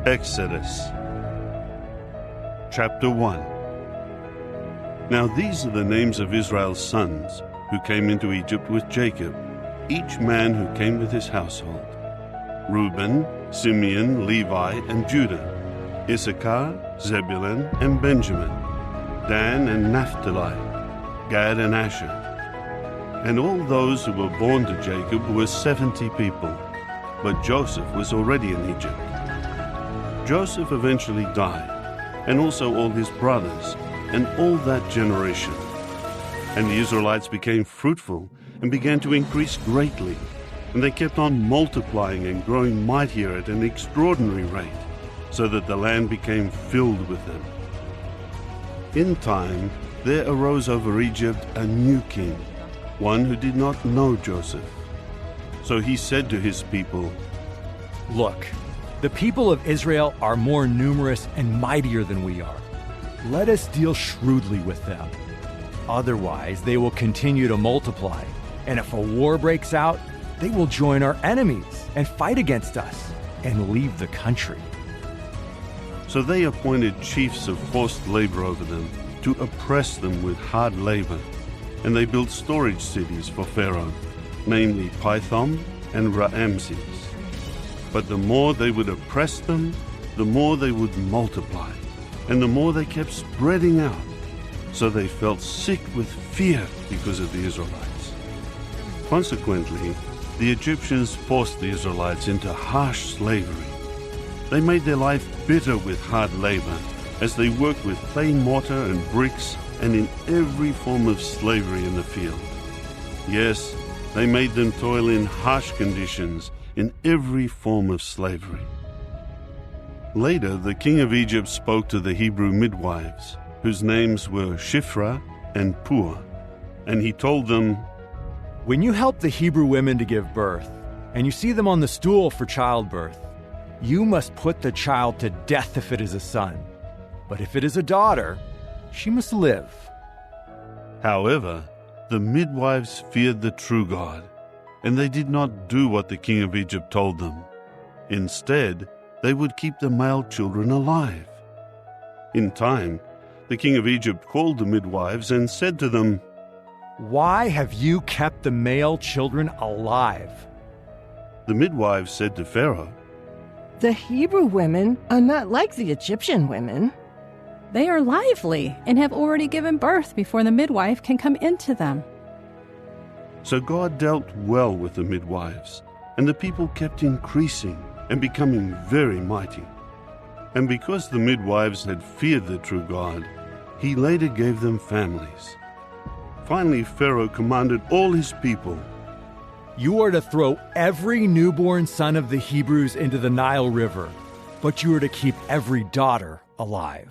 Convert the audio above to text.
Exodus Chapter 1. Now these are the names of Israel's sons who came into Egypt with Jacob, each man who came with his household: Reuben, Simeon, Levi, and Judah, Issachar, Zebulun, and Benjamin, Dan and Naphʹta, Gad and Ashʹer. And all those who were born to Jacob were 70 people, but Joseph was already in Egypt. Joseph eventually died, and also all his brothers, and all that generation. And the Israelites became fruitful and began to increase greatly, and they kept on multiplying and growing mightier at an extraordinary rate, so that the land became filled with them. In time, there arose over Egypt a new king, one who did not know Joseph. So he said to his people, "Look, the people of Israel are more numerous and mightier than we are. Let us deal shrewdly with them. Otherwise, they will continue to multiply, and if a war breaks out, they will join our enemies and fight against us and leave the country." So they appointed chiefs of forced labor over them to oppress them with hard labor, and they built storage cities for Pharaoh, namely Pithom and Raamses. But the more they would oppress them, the more they would multiply, and the more they kept spreading out. So they felt sick with fear because of the Israelites. Consequently, the Egyptians forced the Israelites into harsh slavery. They made their life bitter with hard labor, as they worked with clay mortar and bricks and in every form of slavery in the field. Yes, they made them toil in harsh conditions in every form of slavery. Later, the king of Egypt spoke to the Hebrew midwives, whose names were Shiphrah and Puah, and he told them, "When you help the Hebrew women to give birth, and you see them on the stool for childbirth, you must put the child to death if it is a son. But if it is a daughter, she must live." However, the midwives feared the true God, and they did not do what the king of Egypt told them. Instead, they would keep the male children alive. In time, the king of Egypt called the midwives and said to them, "Why have you kept the male children alive?" The midwives said to Pharaoh, "The Hebrew women are not like the Egyptian women. They are lively and have already given birth before the midwife can come into them." So God dealt well with the midwives, and the people kept increasing and becoming very mighty. And because the midwives had feared the true God, he later gave them families. Finally, Pharaoh commanded all his people, "You are to throw every newborn son of the Hebrews into the Nile River, but you are to keep every daughter alive."